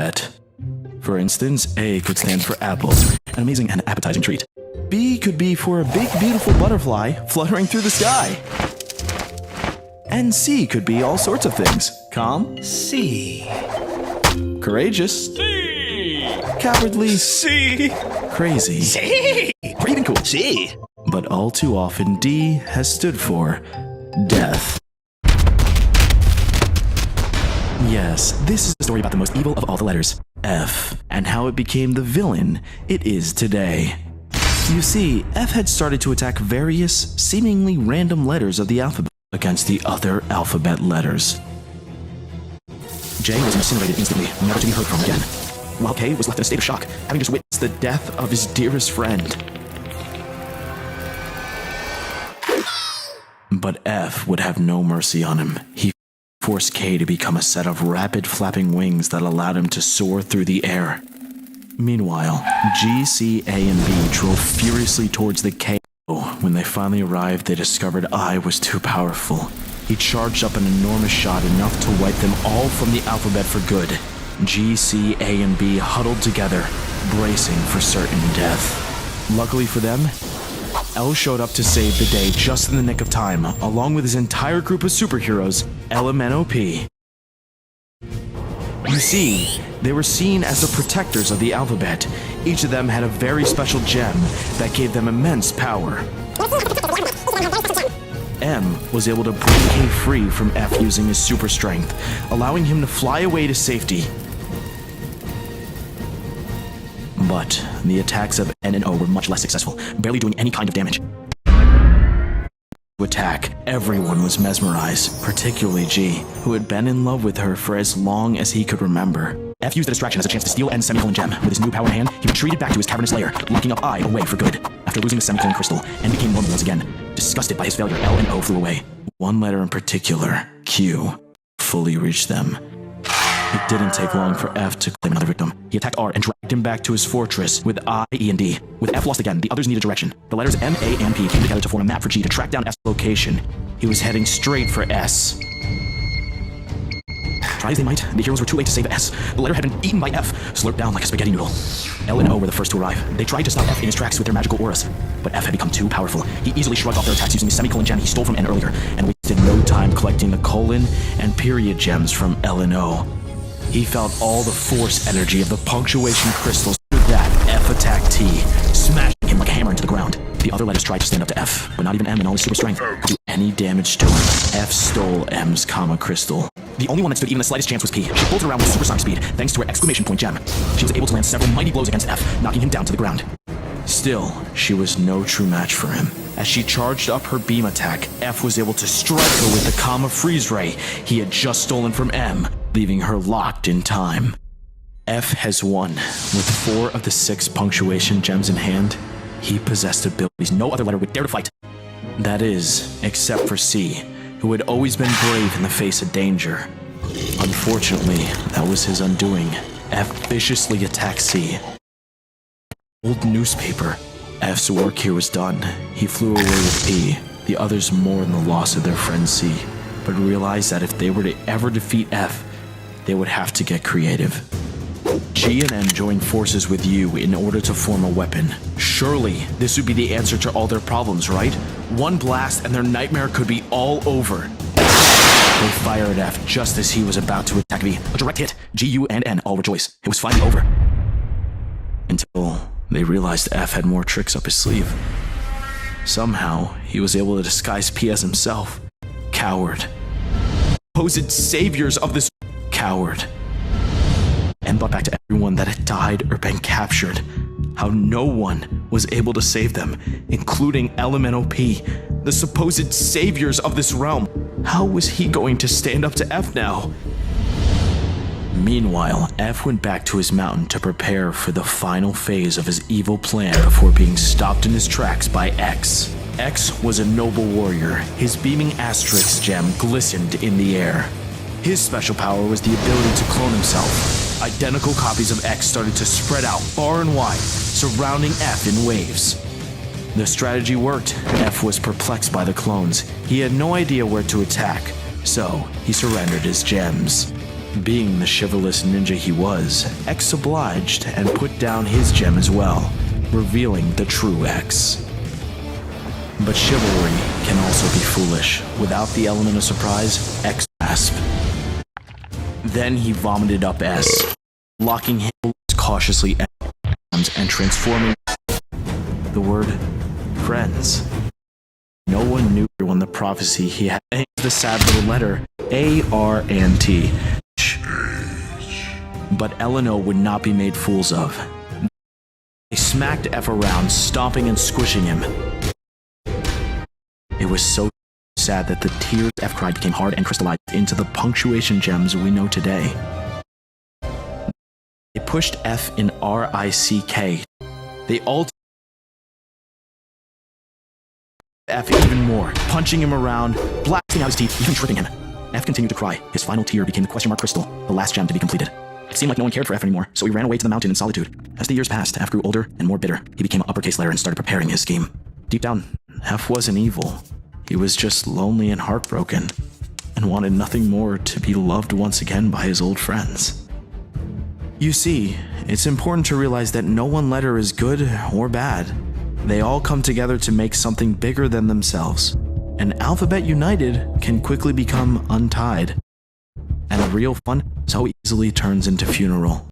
alphabet. For instance, A could stand for apple, an amazing and appetizing treat. B could be for a big, beautiful butterfly fluttering through the sky. And C could be all sorts of things. Calm, C. courageous, C. cowardly, C. crazy, C. or even cool. C. But all too often, D has stood for death. Yes, this is a story about the most evil of all the letters, F, and how it became the villain it is today. You see, F had started to attack various, seemingly random letters of the alphabet against the other alphabet letters. J was incinerated instantly, never to be heard from again, while K was left in a state of shock, having just witnessed the death of his dearest friend. But F would have no mercy on him. He forced K to become a set of rapid flapping wings that allowed him to soar through the air. Meanwhile, G, C, A, and B drove furiously towards the K. When they finally arrived, they discovered I was too powerful. He charged up an enormous shot, enough to wipe them all from the alphabet for good. G, C, A, and B huddled together, bracing for certain death. Luckily for them, L showed up to save the day just in the nick of time, along with his entire group of superheroes, LMNOP. You see, they were seen as the protectors of the alphabet. Each of them had a very special gem that gave them immense power. M was able to break K free from F using his super strength, allowing him to fly away to safety. But the attacks of N and O were much less successful, barely doing any kind of damage. To attack, everyone was mesmerized, particularly G, who had been in love with her for as long as he could remember. F used the distraction as a chance to steal N's semicolon gem. With his new power in hand, he retreated back to his cavernous lair, locking up I away for good. After losing the semicolon crystal, N became normal once again. Disgusted by his failure, L and O flew away. One letter in particular, Q, fully reached them. It didn't take long for F to claim another victim. He attacked R and dragged him back to his fortress with I, E, and D. With F lost again, the others needed direction. The letters M, A, and P came together to form a map for G to track down F's location. He was heading straight for S. Try as they might, the heroes were too late to save S. The letter had been eaten by F, slurped down like a spaghetti noodle. L and O were the first to arrive. They tried to stop F in his tracks with their magical auras, but F had become too powerful. He easily shrugged off their attacks using the semicolon gem he stole from N earlier, and wasted no time collecting the colon and period gems from L and O. He felt all the force energy of the punctuation crystals. With that, F attacked T, smashing him like a hammer into the ground. The other letters tried to stand up to F, but not even M in all his super strength could do any damage to him. F stole M's comma crystal. The only one that stood even the slightest chance was P. She pulled it around with supersonic speed, thanks to her exclamation point gem. She was able to land several mighty blows against F, knocking him down to the ground. Still, she was no true match for him. As she charged up her beam attack, F was able to strike her with the comma freeze ray he had just stolen from M, leaving her locked in time. F has won. With 4 of the 6 punctuation gems in hand, he possessed abilities no other letter would dare to fight. That is, except for C, who had always been brave in the face of danger. Unfortunately, that was his undoing. F viciously attacked C. Old newspaper. F's work here was done. He flew away with P. The others mourned the loss of their friend C, but realized that if they were to ever defeat F, they would have to get creative. G and N joined forces with U in order to form a weapon. Surely, this would be the answer to all their problems, right? One blast and their nightmare could be all over. They fired at F just as he was about to attack V. A direct hit. G, U, and N all rejoiced. It was finally over. Until they realized F had more tricks up his sleeve. Somehow, he was able to disguise P as himself. Coward. Supposed saviors of this coward. And brought back to everyone that had died or been captured. How no one was able to save them, including LMNOP, the supposed saviors of this realm. How was he going to stand up to F now? Meanwhile, F went back to his mountain to prepare for the final phase of his evil plan before being stopped in his tracks by X. X was a noble warrior. His beaming Asterix gem glistened in the air. His special power was the ability to clone himself. Identical copies of X started to spread out far and wide, surrounding F in waves. The strategy worked. F was perplexed by the clones. He had no idea where to attack, so he surrendered his gems. Being the chivalrous ninja he was, X obliged and put down his gem as well, revealing the true X. But chivalry can also be foolish. Without the element of surprise, X gasped. Then he vomited up S, locking his cautiously arms and transforming the word friends. No one knew when the prophecy he had the sad little letter A-R-N-T. But Eleno would not be made fools of. They smacked F around, stomping and squishing him. It was so sad that the tears F cried became hard and crystallized into the punctuation gems we know today. They pushed F in R-I-C-K. They all F even more, punching him around, blasting out his teeth, even tripping him. F continued to cry. His final tear became the question mark crystal, the last gem to be completed. It seemed like no one cared for F anymore, so he ran away to the mountain in solitude. As the years passed, F grew older and more bitter. He became an uppercase layer and started preparing his scheme. Deep down, F wasn't evil. He was just lonely and heartbroken, and wanted nothing more to be loved once again by his old friends. You see, it's important to realize that no one letter is good or bad. They all come together to make something bigger than themselves. An alphabet united can quickly become untied. And real fun so easily turns into funeral.